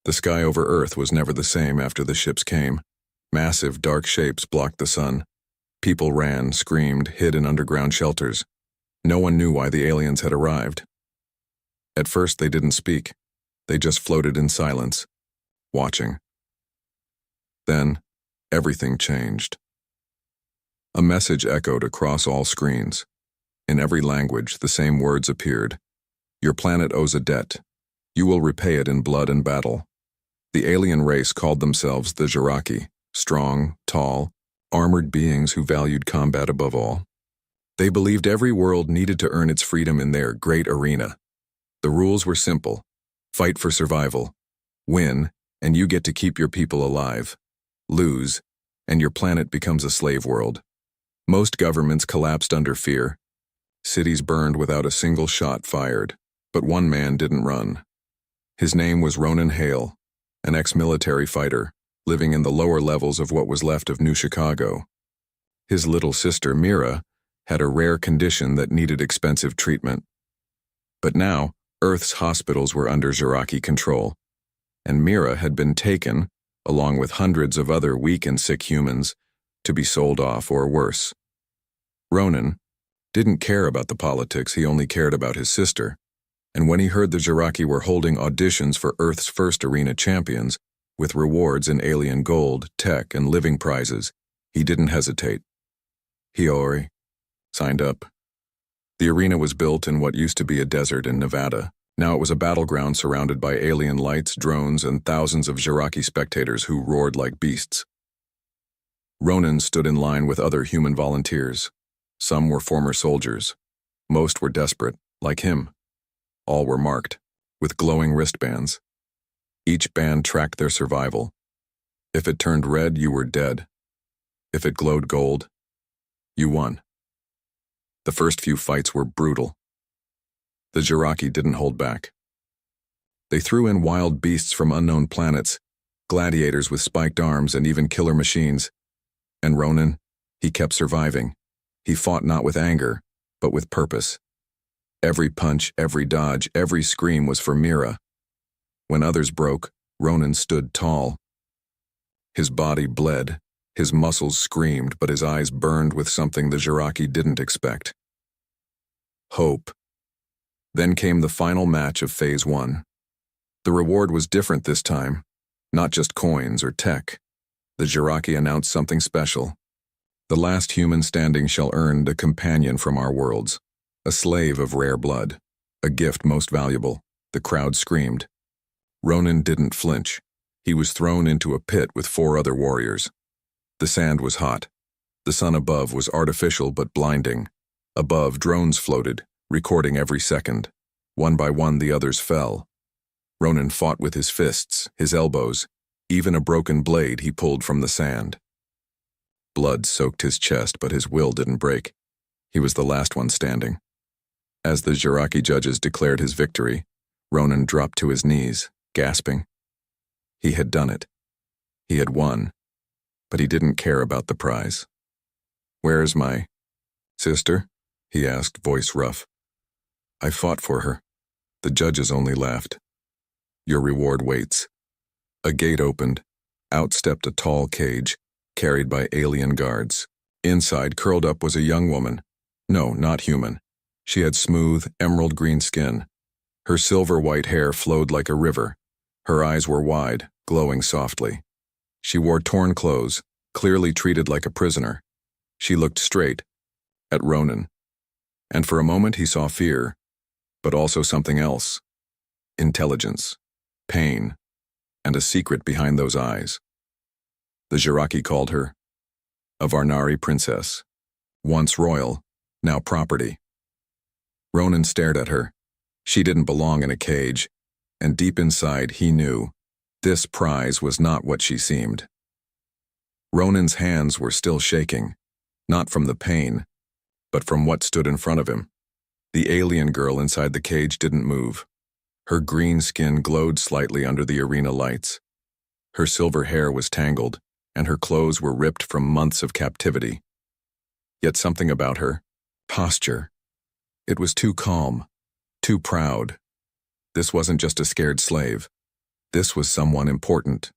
The sky over Earth was never the same after the ships came. Massive, dark shapes blocked the sun. People ran, screamed, hid in underground shelters. No one knew why the aliens had arrived. At first, they didn't speak. They just floated in silence, watching. Then, everything changed. A message echoed across all screens. In every language, the same words appeared. Your planet owes a debt. You will repay it in blood and battle. The alien race called themselves the Jiraki, strong, tall, armored beings who valued combat above all. They believed every world needed to earn its freedom in their great arena. The rules were simple. Fight for survival. Win, and you get to keep your people alive. Lose, and your planet becomes a slave world. Most governments collapsed under fear. Cities burned without a single shot fired, but one man didn't run. His name was Ronan Hale, an ex-military fighter, living in the lower levels of what was left of New Chicago. His little sister, Mira, had a rare condition that needed expensive treatment. But now, Earth's hospitals were under Jiraki control, and Mira had been taken, along with hundreds of other weak and sick humans, to be sold off or worse. Ronan didn't care about the politics, he only cared about his sister, and when he heard the Jiraki were holding auditions for Earth's first arena champions, with rewards in alien gold, tech, and living prizes, he didn't hesitate. Hiyori signed up. The arena was built in what used to be a desert in Nevada. Now it was a battleground surrounded by alien lights, drones, and thousands of Jiraki spectators who roared like beasts. Ronan stood in line with other human volunteers. Some were former soldiers. Most were desperate, like him. All were marked, with glowing wristbands. Each band tracked their survival. If it turned red, you were dead. If it glowed gold, you won. The first few fights were brutal. The Jiraki didn't hold back. They threw in wild beasts from unknown planets, gladiators with spiked arms and even killer machines. And Ronan, he kept surviving. He fought not with anger, but with purpose. Every punch, every dodge, every scream was for Mira. When others broke, Ronan stood tall. His body bled, his muscles screamed, but his eyes burned with something the Jiraki didn't expect. Hope. Then came the final match of Phase 1. The reward was different this time, not just coins or tech. The Jiraki announced something special. The last human standing shall earn a companion from our worlds, a slave of rare blood, a gift most valuable. The crowd screamed. Ronan didn't flinch. He was thrown into a pit with 4 other warriors. The sand was hot. The sun above was artificial but blinding. Above, drones floated, recording every second. One by one, the others fell. Ronan fought with his fists, his elbows, even a broken blade he pulled from the sand. Blood soaked his chest, but his will didn't break. He was the last one standing. As the Jiraki judges declared his victory, Ronan dropped to his knees, gasping. He had done it. He had won, but he didn't care about the prize. "Where's my sister?" he asked, voice rough. "I fought for her." The judges only laughed. "Your reward waits." A gate opened. Out stepped a tall cage, carried by alien guards. Inside, curled up, was a young woman. No, not human. She had smooth, emerald green skin. Her silver-white hair flowed like a river. Her eyes were wide, glowing softly. She wore torn clothes, clearly treated like a prisoner. She looked straight at Ronan. And for a moment he saw fear, but also something else. Intelligence, pain, and a secret behind those eyes. The Jiraki called her a Varnari princess, once royal, now property. Ronan stared at her. She didn't belong in a cage, and deep inside he knew this prize was not what she seemed. Ronan's hands were still shaking, not from the pain, but from what stood in front of him. The alien girl inside the cage didn't move. Her green skin glowed slightly under the arena lights. Her silver hair was tangled, and her clothes were ripped from months of captivity. Yet something about her posture. It was too calm, too proud. This wasn't just a scared slave. This was someone important.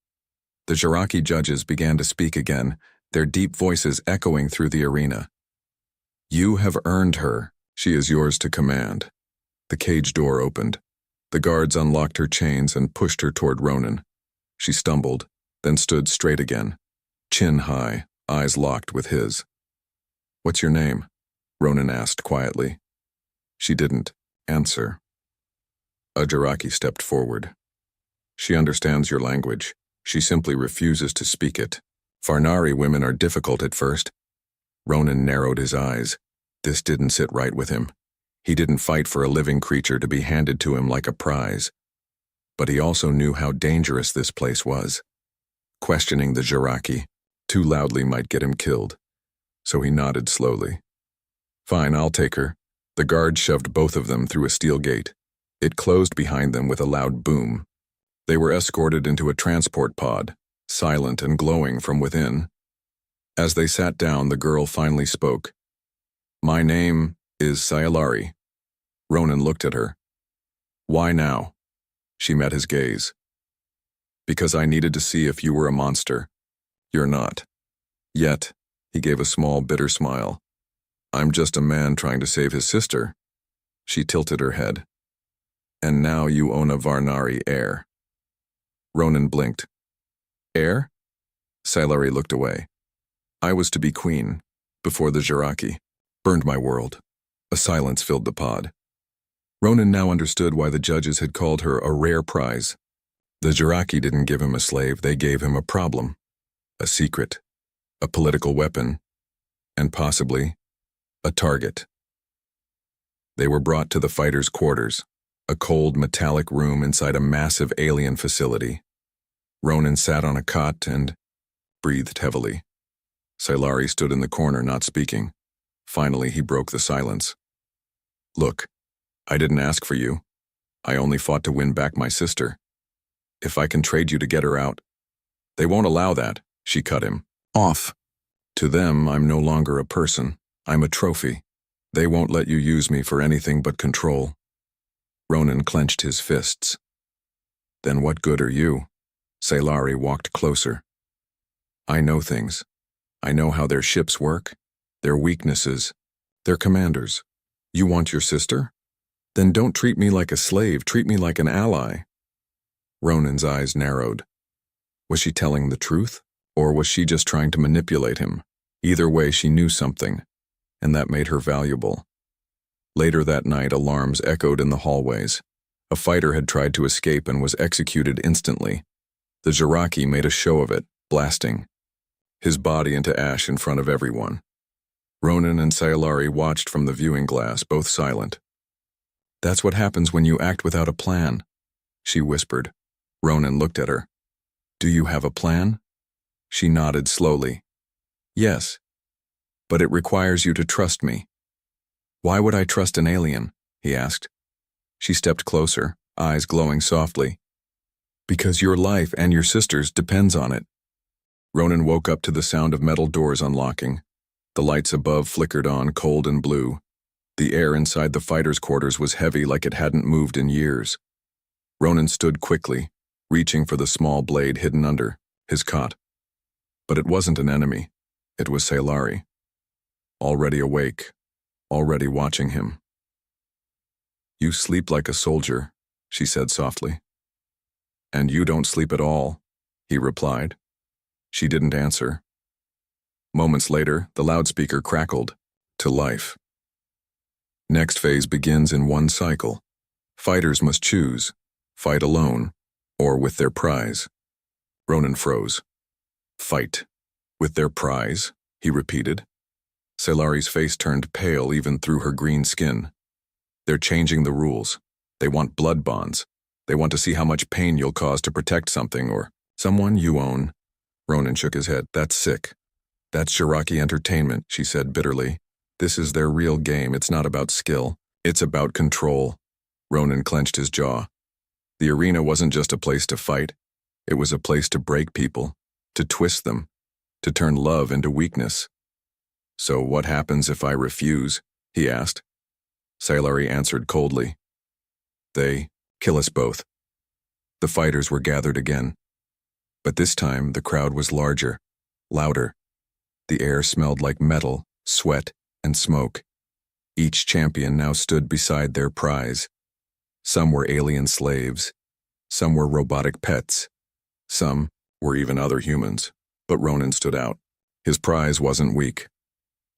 The Jiraki judges began to speak again, their deep voices echoing through the arena. You have earned her. She is yours to command. The cage door opened. The guards unlocked her chains and pushed her toward Ronan. She stumbled, then stood straight again, chin high, eyes locked with his. What's your name? Ronan asked quietly. She didn't answer. A Jiraki stepped forward. She understands your language. She simply refuses to speak it. Varnari women are difficult at first. Ronan narrowed his eyes. This didn't sit right with him. He didn't fight for a living creature to be handed to him like a prize. But he also knew how dangerous this place was. Questioning the Jiraki too loudly might get him killed. So he nodded slowly. Fine, I'll take her. The guard shoved both of them through a steel gate. It closed behind them with a loud boom. They were escorted into a transport pod, silent and glowing from within. As they sat down, the girl finally spoke. My name is Sayalari. Ronan looked at her. Why now? She met his gaze. Because I needed to see if you were a monster. You're not. Yet, he gave a small, bitter smile. I'm just a man trying to save his sister. She tilted her head. And now you own a Varnari heir. Ronan blinked. Heir? Sayalari looked away. I was to be queen, before the Jiraki. Burned my world. A silence filled the pod. Ronan now understood why the judges had called her a rare prize. The Jiraki didn't give him a slave, they gave him a problem. A secret. A political weapon. And possibly, a target. They were brought to the fighters' quarters, a cold metallic room inside a massive alien facility. Ronan sat on a cot and breathed heavily. Sayalari stood in the corner, not speaking. Finally, he broke the silence. Look, I didn't ask for you. I only fought to win back my sister. If I can trade you to get her out. They won't allow that, she cut him off. To them, I'm no longer a person. I'm a trophy. They won't let you use me for anything but control. Ronan clenched his fists. Then what good are you? Sayalari walked closer. I know things. I know how their ships work, their weaknesses, their commanders. You want your sister? Then don't treat me like a slave, treat me like an ally. Ronan's eyes narrowed. Was she telling the truth, or was she just trying to manipulate him? Either way, she knew something, and that made her valuable. Later that night, alarms echoed in the hallways. A fighter had tried to escape and was executed instantly. The Jiraki made a show of it, blasting his body into ash in front of everyone. Ronan and Sayalari watched from the viewing glass, both silent. That's what happens when you act without a plan, she whispered. Ronan looked at her. Do you have a plan? She nodded slowly. Yes, but it requires you to trust me. Why would I trust an alien? He asked. She stepped closer, eyes glowing softly. Because your life and your sister's depends on it. Ronan woke up to the sound of metal doors unlocking. The lights above flickered on, cold and blue. The air inside the fighters' quarters was heavy like it hadn't moved in years. Ronan stood quickly, reaching for the small blade hidden under his cot. But it wasn't an enemy. It was Sayalari. Already awake, already watching him. You sleep like a soldier, she said softly. And you don't sleep at all, he replied. She didn't answer. Moments later, the loudspeaker crackled to life. Next phase begins in one cycle. Fighters must choose, fight alone, or with their prize. Ronan froze. Fight. With their prize, he repeated. Sayalari's face turned pale even through her green skin. They're changing the rules. They want blood bonds. They want to see how much pain you'll cause to protect something or someone you own. Ronan shook his head. That's sick. That's Jiraki entertainment, she said bitterly. This is their real game. It's not about skill. It's about control. Ronan clenched his jaw. The arena wasn't just a place to fight. It was a place to break people, to twist them, to turn love into weakness. So what happens if I refuse? He asked. Sayalari answered coldly. They kill us both. The fighters were gathered again. But this time, the crowd was larger, louder. The air smelled like metal, sweat, and smoke. Each champion now stood beside their prize. Some were alien slaves. Some were robotic pets. Some were even other humans. But Ronan stood out. His prize wasn't weak.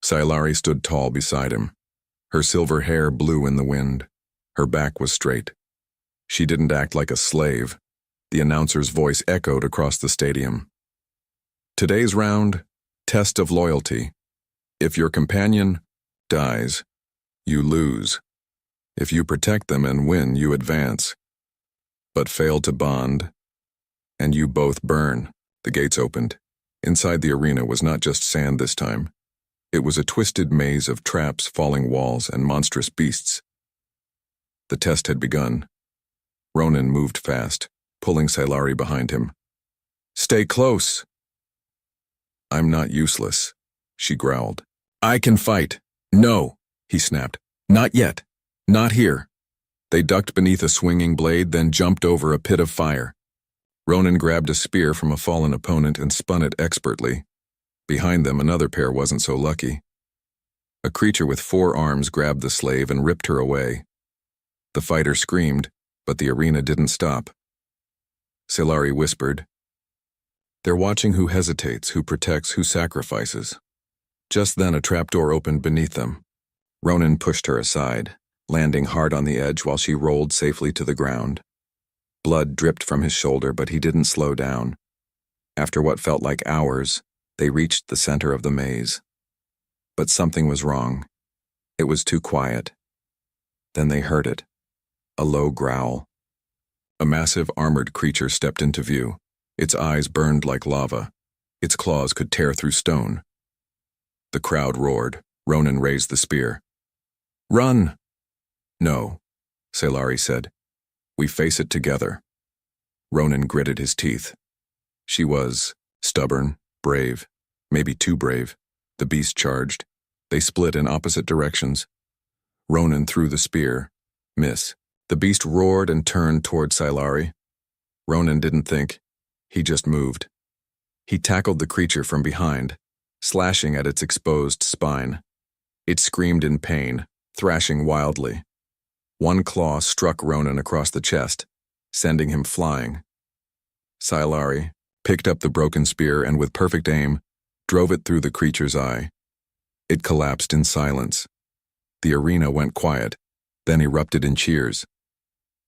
Sailari stood tall beside him. Her silver hair blew in the wind. Her back was straight. She didn't act like a slave. The announcer's voice echoed across the stadium. Today's round, test of loyalty. If your companion dies, you lose. If you protect them and win, you advance. But fail to bond, and you both burn. The gates opened. Inside the arena was not just sand this time. It was a twisted maze of traps, falling walls, and monstrous beasts. The test had begun. Ronan moved fast, pulling Sailari behind him. "Stay close." "I'm not useless," she growled. "I can fight." "No," he snapped. "Not yet. Not here." They ducked beneath a swinging blade, then jumped over a pit of fire. Ronan grabbed a spear from a fallen opponent and spun it expertly. Behind them, another pair wasn't so lucky. A creature with 4 arms grabbed the slave and ripped her away. The fighter screamed, but the arena didn't stop. Sailari whispered, "They're watching who hesitates, who protects, who sacrifices." Just then a trapdoor opened beneath them. Ronan pushed her aside, landing hard on the edge while she rolled safely to the ground. Blood dripped from his shoulder, but he didn't slow down. After what felt like hours, they reached the center of the maze. But something was wrong. It was too quiet. Then they heard it. A low growl. A massive armored creature stepped into view. Its eyes burned like lava. Its claws could tear through stone. The crowd roared. Ronan raised the spear. "Run!" "No," Sailari said. "We face it together." Ronan gritted his teeth. She was stubborn, brave, maybe too brave. The beast charged. They split in opposite directions. Ronan threw the spear. Miss. The beast roared and turned toward Sailari. Ronan didn't think. He just moved. He tackled the creature from behind, slashing at its exposed spine. It screamed in pain, thrashing wildly. One claw struck Ronan across the chest, sending him flying. Sailari picked up the broken spear and with perfect aim, drove it through the creature's eye. It collapsed in silence. The arena went quiet, then erupted in cheers.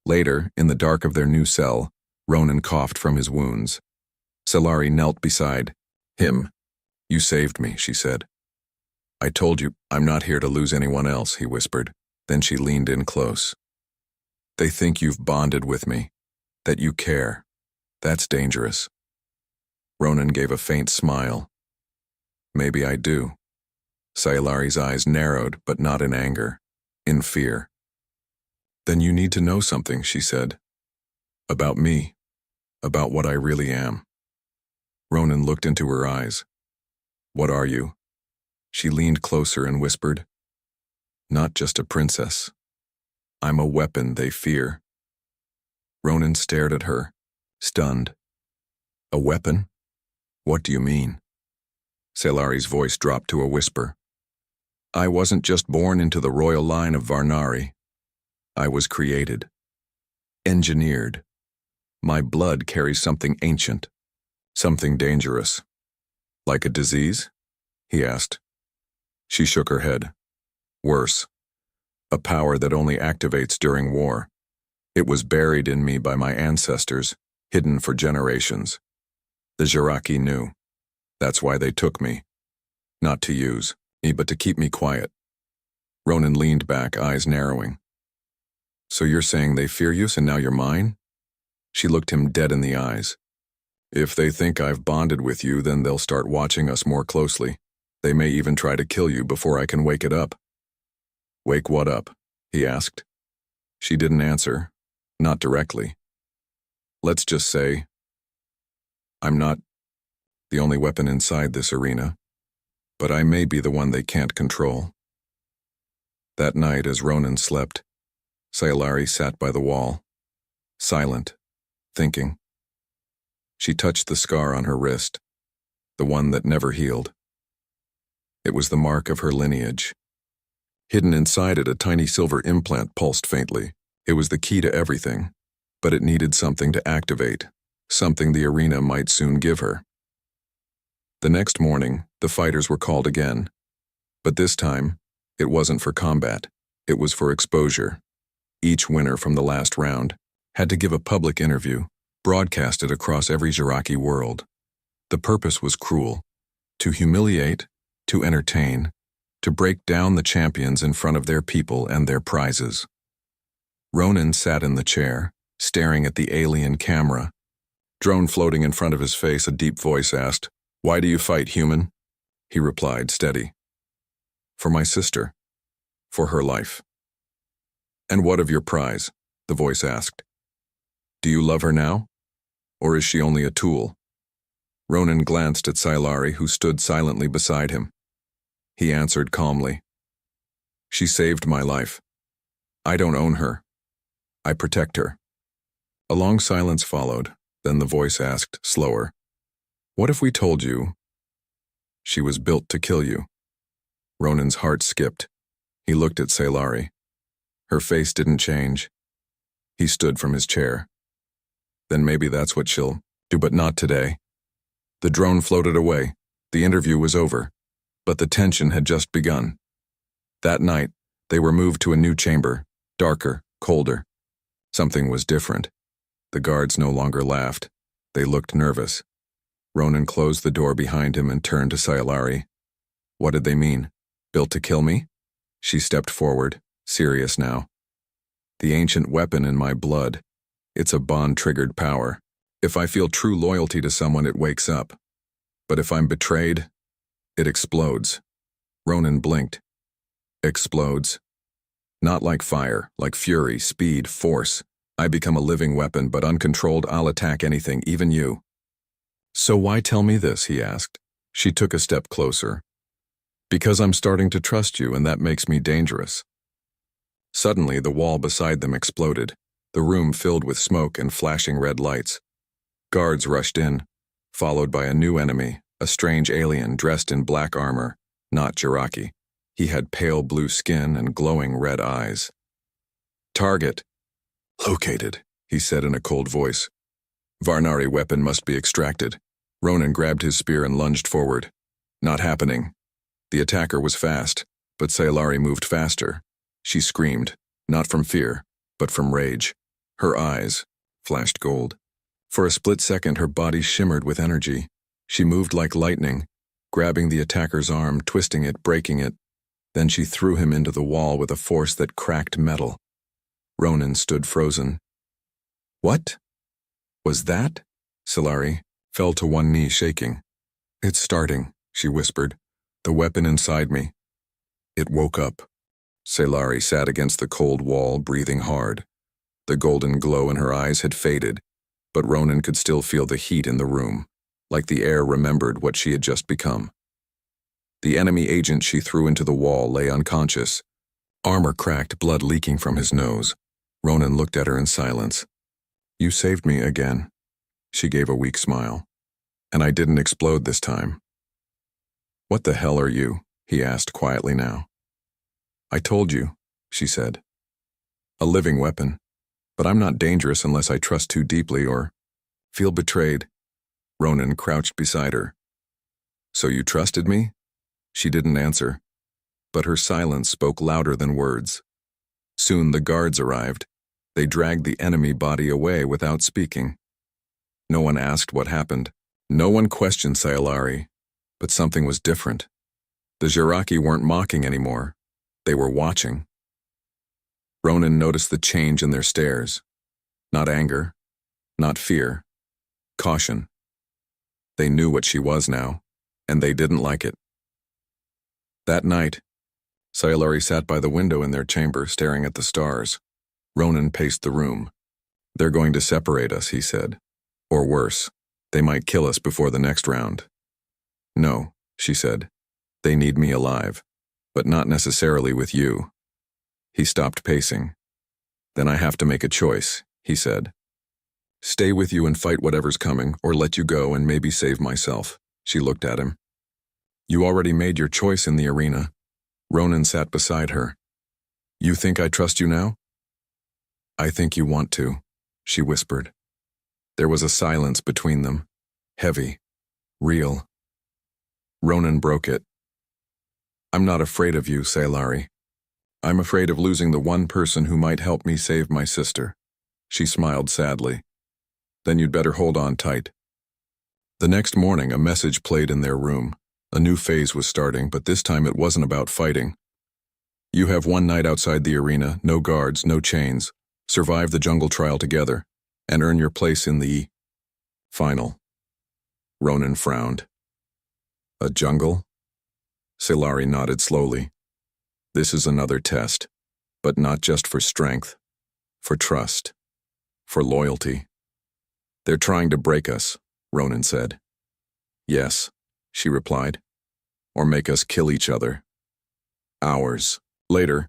Later, in the dark of their new cell, Ronan coughed from his wounds. Sailari knelt beside him. "You saved me," she said. "I told you, I'm not here to lose anyone else," he whispered. Then she leaned in close. "They think you've bonded with me, that you care. That's dangerous." Ronan gave a faint smile. "Maybe I do." Sailari's eyes narrowed, but not in anger, in fear. "Then you need to know something," she said. "About me, about what I really am." Ronan looked into her eyes. "What are you?" She leaned closer and whispered, "Not just a princess. I'm a weapon they fear." Ronan stared at her, stunned. "A weapon? What do you mean?" Sailari's voice dropped to a whisper. "I wasn't just born into the royal line of Varnari. I was created. Engineered. My blood carries something ancient, something dangerous." "Like a disease?" he asked. She shook her head. "Worse. A power that only activates during war. It was buried in me by my ancestors, hidden for generations. The Jiraki knew. That's why they took me. Not to use me, but to keep me quiet." Ronan leaned back, eyes narrowing. "So you're saying they fear you, and now you're mine?" She looked him dead in the eyes. "If they think I've bonded with you, then they'll start watching us more closely. They may even try to kill you before I can wake it up." "Wake what up?" he asked. She didn't answer, not directly. "Let's just say, I'm not the only weapon inside this arena, but I may be the one they can't control." That night, as Ronan slept, Sailari sat by the wall, silent, thinking. She touched the scar on her wrist, the one that never healed. It was the mark of her lineage. Hidden inside it, a tiny silver implant pulsed faintly. It was the key to everything, but it needed something to activate, something the arena might soon give her. The next morning, the fighters were called again. But this time, it wasn't for combat. It was for exposure. Each winner from the last round had to give a public interview, broadcasted across every Jiraki world. The purpose was cruel: to humiliate, to entertain, to break down the champions in front of their people and their prizes. Ronan sat in the chair, staring at the alien camera. Drone floating in front of his face, a deep voice asked, "Why do you fight, human?" He replied, steady. "For my sister. For her life." "And what of your prize?" the voice asked. "Do you love her now? Or is she only a tool?" Ronan glanced at Silari, who stood silently beside him. He answered calmly, "She saved my life. I don't own her. I protect her." A long silence followed, then the voice asked, slower, "What if we told you she was built to kill you?" Ronan's heart skipped. He looked at Silari. Her face didn't change. He stood from his chair. "Then maybe that's what she'll do, but not today." The drone floated away. The interview was over, but the tension had just begun. That night, they were moved to a new chamber, darker, colder. Something was different. The guards no longer laughed. They looked nervous. Ronan closed the door behind him and turned to Silari. "What did they mean? Built to kill me?" She stepped forward, serious now. "The ancient weapon in my blood. It's a bond-triggered power. If I feel true loyalty to someone, it wakes up. But if I'm betrayed, it explodes." Ronan blinked. "Explodes?" "Not like fire, like fury, speed, force. I become a living weapon, but uncontrolled, I'll attack anything, even you." "So why tell me this?" he asked. She took a step closer. "Because I'm starting to trust you, and that makes me dangerous." Suddenly, the wall beside them exploded, the room filled with smoke and flashing red lights. Guards rushed in, followed by a new enemy, a strange alien dressed in black armor, not Jiraki. He had pale blue skin and glowing red eyes. "Target located," he said in a cold voice. "Varnari weapon must be extracted." Ronan grabbed his spear and lunged forward. Not happening. The attacker was fast, but Silari moved faster. She screamed, not from fear, but from rage. Her eyes flashed gold. For a split second, her body shimmered with energy. She moved like lightning, grabbing the attacker's arm, twisting it, breaking it. Then she threw him into the wall with a force that cracked metal. Ronan stood frozen. "What was that?" Silari fell to one knee, shaking. "It's starting," she whispered. "The weapon inside me." It woke up. Silari sat against the cold wall, breathing hard. The golden glow in her eyes had faded, but Ronan could still feel the heat in the room, like the air remembered what she had just become. The enemy agent she threw into the wall lay unconscious, armor cracked, blood leaking from his nose. Ronan looked at her in silence. "You saved me again." She gave a weak smile. "And I didn't explode this time." "What the hell are you?" he asked quietly now. "I told you," she said. "A living weapon. But I'm not dangerous unless I trust too deeply or feel betrayed." Ronan crouched beside her. "So you trusted me?" She didn't answer, but her silence spoke louder than words. Soon the guards arrived. They dragged the enemy body away without speaking. No one asked what happened. No one questioned Silari, but something was different. The Jiraki weren't mocking anymore. They were watching. Ronan noticed the change in their stares. Not anger, not fear, caution. They knew what she was now, and they didn't like it. That night, Silari sat by the window in their chamber, staring at the stars. Ronan paced the room. "They're going to separate us," he said. "Or worse, they might kill us before the next round." "No," she said. "They need me alive, but not necessarily with you." He stopped pacing. "Then I have to make a choice," he said. Stay with you and fight whatever's coming, or let you go and maybe save myself. She looked at him. You already made your choice in the arena. Ronan sat beside her. You think I trust you now? I think you want to, she whispered. There was a silence between them, heavy, real. Ronan broke it. I'm not afraid of you, Sailari. I'm afraid of losing the one person who might help me save my sister. She smiled sadly. Then you'd better hold on tight. The next morning, a message played in their room. A new phase was starting, but this time it wasn't about fighting. You have one night outside the arena, no guards, no chains. Survive the jungle trial together, and earn your place in the final. Ronan frowned. A jungle? Sailari nodded slowly. This is another test, but not just for strength, for trust, for loyalty. They're trying to break us, Ronan said. Yes, she replied, or make us kill each other. Hours later,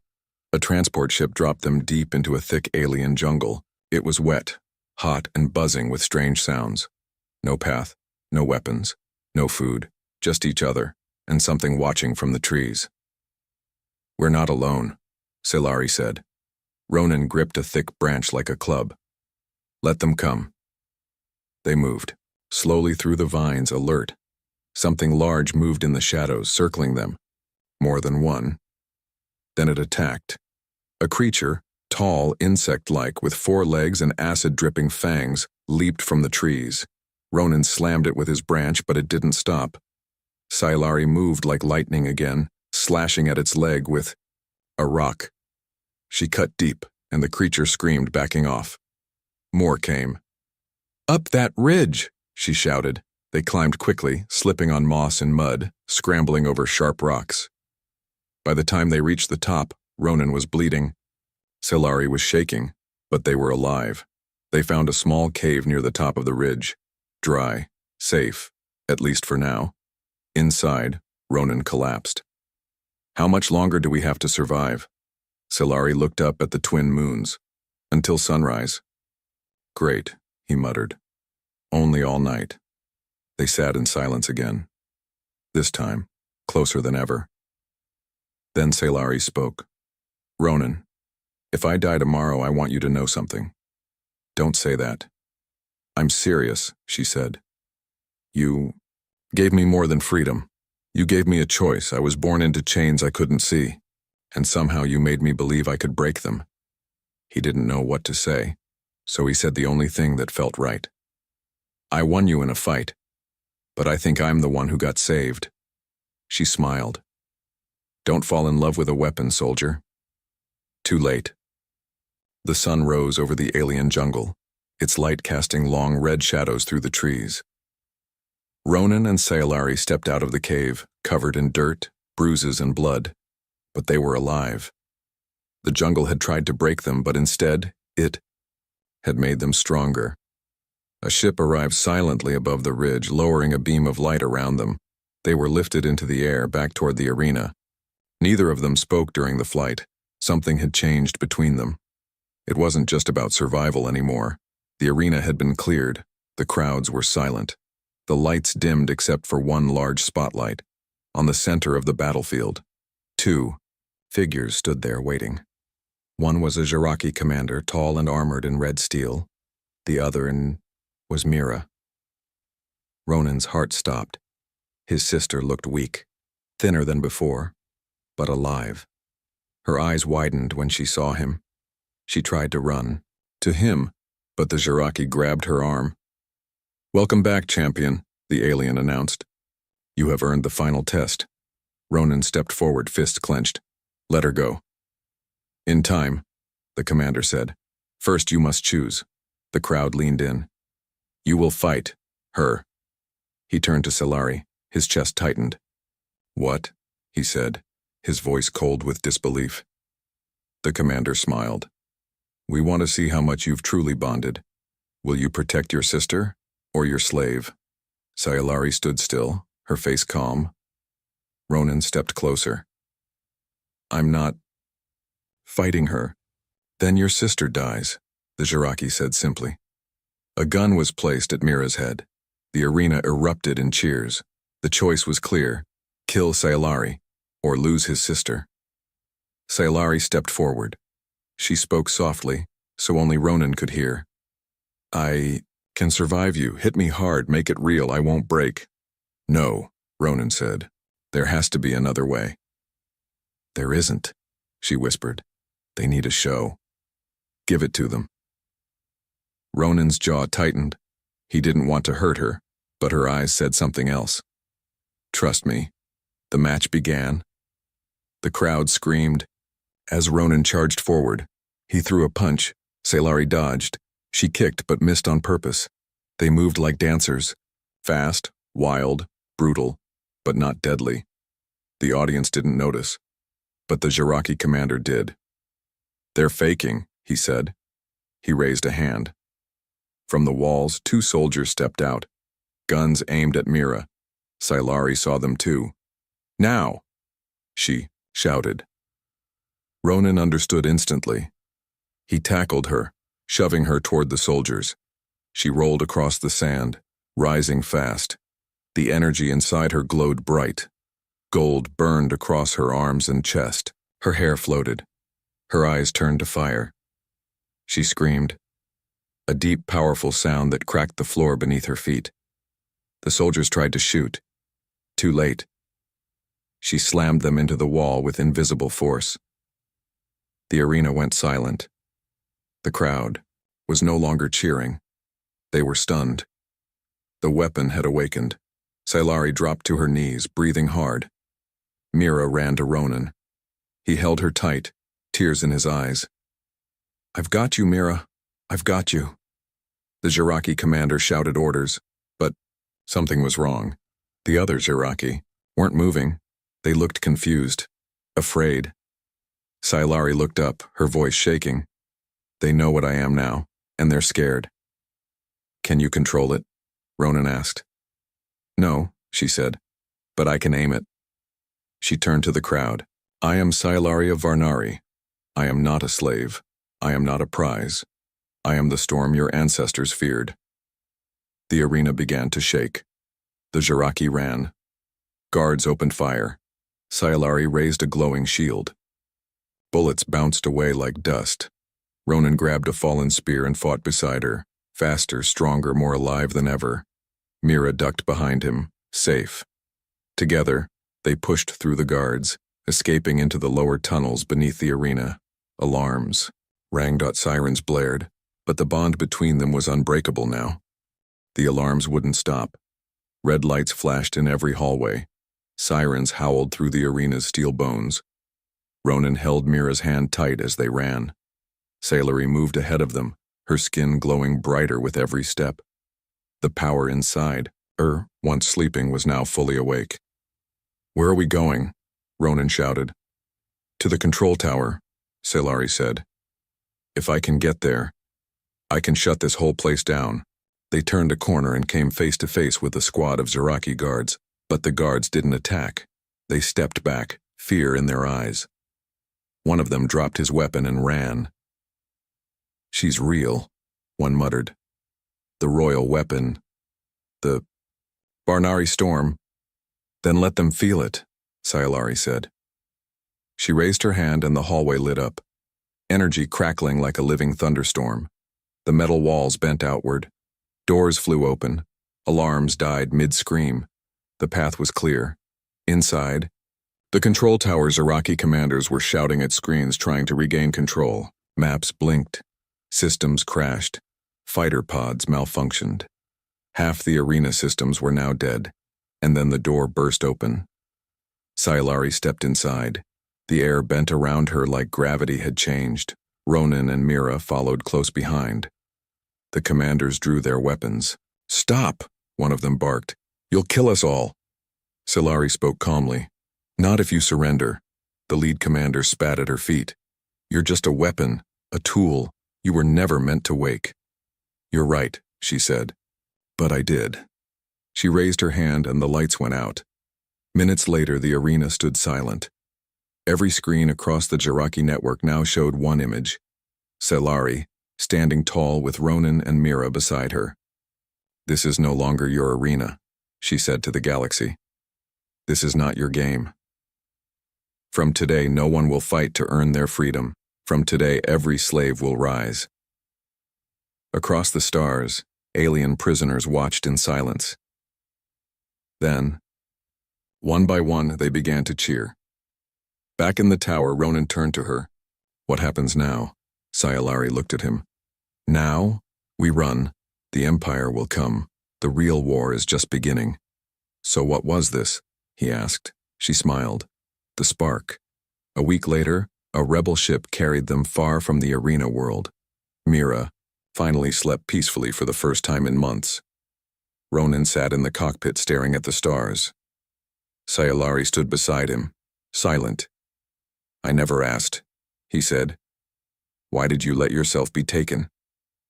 a transport ship dropped them deep into a thick alien jungle. It was wet, hot, and buzzing with strange sounds. No path, no weapons, no food, just each other, and something watching from the trees. We're not alone, Sailari said. Ronan gripped a thick branch like a club. Let them come. They moved, slowly through the vines, alert. Something large moved in the shadows, circling them. More than one. Then it attacked. A creature, tall, insect-like, with 4 legs and acid-dripping fangs, leaped from the trees. Ronan slammed it with his branch, but it didn't stop. Sailari moved like lightning again, slashing at its leg with a rock. She cut deep, and the creature screamed, backing off. More came. Up that ridge, she shouted. They climbed quickly, slipping on moss and mud, scrambling over sharp rocks. By the time they reached the top, Ronan was bleeding. Sailari was shaking, but they were alive. They found a small cave near the top of the ridge. Dry, safe, at least for now. Inside, Ronan collapsed. How much longer do we have to survive? Sailari looked up at the twin moons. Until sunrise. Great, he muttered. Only all night. They sat in silence again. This time, closer than ever. Then Sailari spoke. Ronan, if I die tomorrow, I want you to know something. Don't say that. I'm serious, she said. You gave me more than freedom. You gave me a choice. I was born into chains I couldn't see, and somehow you made me believe I could break them. He didn't know what to say, so he said the only thing that felt right. I won you in a fight, but I think I'm the one who got saved. She smiled. Don't fall in love with a weapon, soldier. Too late. The sun rose over the alien jungle, its light casting long red shadows through the trees. Ronan and Sailari stepped out of the cave, covered in dirt, bruises, and blood, but they were alive. The jungle had tried to break them, but instead, it had made them stronger. A ship arrived silently above the ridge, lowering a beam of light around them. They were lifted into the air, back toward the arena. Neither of them spoke during the flight. Something had changed between them. It wasn't just about survival anymore. The arena had been cleared. The crowds were silent. The lights dimmed except for one large spotlight. On the center of the battlefield, 2 figures stood there waiting. One was a Jiraki commander, tall and armored in red steel. The other was Mira. Ronan's heart stopped. His sister looked weak, thinner than before, but alive. Her eyes widened when she saw him. She tried to run, to him, but the Jiraki grabbed her arm. Welcome back, champion, the alien announced. You have earned the final test. Ronan stepped forward, fist clenched. Let her go. In time, the commander said. First you must choose. The crowd leaned in. You will fight her. He turned to Sailari, his chest tightened. What? He said, his voice cold with disbelief. The commander smiled. We want to see how much you've truly bonded. Will you protect your sister or your slave? Sailari stood still, her face calm. Ronan stepped closer. I'm not fighting her. Then your sister dies, the Jiraki said simply. A gun was placed at Mira's head. The arena erupted in cheers. The choice was clear: kill Sayalari, or lose his sister. Sayalari stepped forward. She spoke softly, so only Ronan could hear. "I can survive you. Hit me hard, make it real, I won't break." "No," Ronan said. "There has to be another way." "There isn't," she whispered. "They need a show. Give it to them." Ronan's jaw tightened. He didn't want to hurt her, but her eyes said something else. "Trust me." The match began. The crowd screamed. As Ronan charged forward, he threw a punch. Sayalari dodged. She kicked but missed on purpose. They moved like dancers. Fast, wild, brutal, but not deadly. The audience didn't notice, but the Jiraki commander did. "They're faking," he said. He raised a hand. From the walls, 2 soldiers stepped out, guns aimed at Mira. Sayalari saw them too. "Now!" she shouted. Ronan understood instantly. He tackled her, shoving her toward the soldiers. She rolled across the sand, rising fast. The energy inside her glowed bright. Gold burned across her arms and chest. Her hair floated. Her eyes turned to fire. She screamed. A deep, powerful sound that cracked the floor beneath her feet. The soldiers tried to shoot. Too late. She slammed them into the wall with invisible force. The arena went silent. The crowd was no longer cheering. They were stunned. The weapon had awakened. Sayalari dropped to her knees, breathing hard. Mira ran to Ronan. He held her tight, tears in his eyes. "I've got you, Mira. I've got you." The Jiraki commander shouted orders, but something was wrong. The other Jiraki weren't moving. They looked confused, afraid. Sayalari looked up, her voice shaking. "They know what I am now, and they're scared." "Can you control it?" Ronan asked. "No," she said, "but I can aim it." She turned to the crowd. "I am Sayalari of Varnari. I am not a slave. I am not a prize. I am the storm your ancestors feared." The arena began to shake. The Jiraki ran. Guards opened fire. Sayalari raised a glowing shield. Bullets bounced away like dust. Ronan grabbed a fallen spear and fought beside her, faster, stronger, more alive than ever. Mira ducked behind him, safe. Together, they pushed through the guards, escaping into the lower tunnels beneath the arena. Alarms. Sirens blared, but the bond between them was unbreakable now. The alarms wouldn't stop. Red lights flashed in every hallway. Sirens howled through the arena's steel bones. Ronan held Mira's hand tight as they ran. Sayalari moved ahead of them, her skin glowing brighter with every step. The power inside, once sleeping, was now fully awake. "Where are we going?" Ronan shouted. "To the control tower," Sayalari said. "If I can get there, I can shut this whole place down." They turned a corner and came face to face with a squad of Jiraki guards, but the guards didn't attack. They stepped back, fear in their eyes. One of them dropped his weapon and ran. "She's real," one muttered. "The royal weapon. The Varnari storm." "Then let them feel it," Sayalari said. She raised her hand and the hallway lit up. Energy crackling like a living thunderstorm. The metal walls bent outward. Doors flew open. Alarms died mid-scream. The path was clear. Inside, the control tower's Iraqi commanders were shouting at screens trying to regain control. Maps blinked. Systems crashed. Fighter pods malfunctioned. Half the arena systems were now dead. And then the door burst open. Sayalari stepped inside. The air bent around her like gravity had changed. Ronan and Mira followed close behind. The commanders drew their weapons. "Stop!" one of them barked. "You'll kill us all." Sayalari spoke calmly. "Not if you surrender." The lead commander spat at her feet. "You're just a weapon, a tool. You were never meant to wake." "You're right," she said. "But I did." She raised her hand and the lights went out. Minutes later, the arena stood silent. Every screen across the Jiraki network now showed one image. Sayalari, standing tall with Ronan and Mira beside her. "This is no longer your arena," she said to the galaxy. "This is not your game. From today, no one will fight to earn their freedom. From today, every slave will rise." Across the stars, alien prisoners watched in silence. Then, one by one, they began to cheer. Back in the tower, Ronan turned to her. "What happens now?" Sayalari looked at him. "Now, we run. The Empire will come. The real war is just beginning." "So what was this?" he asked. She smiled. "The spark." A week later, a rebel ship carried them far from the arena world. Mira finally slept peacefully for the first time in months. Ronan sat in the cockpit staring at the stars. Sayalari stood beside him, silent. "I never asked," he said. "Why did you let yourself be taken?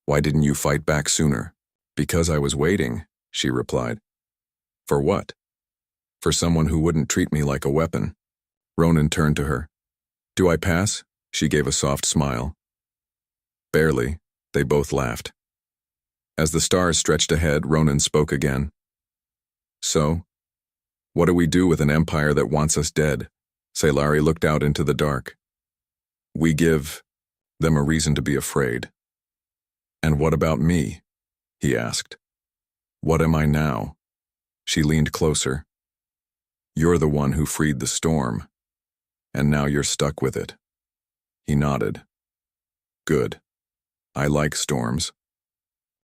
Why didn't you fight back sooner?" "Because I was waiting," she replied. "For what?" "For someone who wouldn't treat me like a weapon." Ronan turned to her. "Do I pass?" She gave a soft smile. "Barely." They both laughed. As the stars stretched ahead, Ronan spoke again. "So, what do we do with an empire that wants us dead?" Sayalari looked out into the dark. "We give them a reason to be afraid." "And what about me?" he asked. "What am I now?" She leaned closer. "You're the one who freed the storm, and now you're stuck with it." He nodded. "Good. I like storms."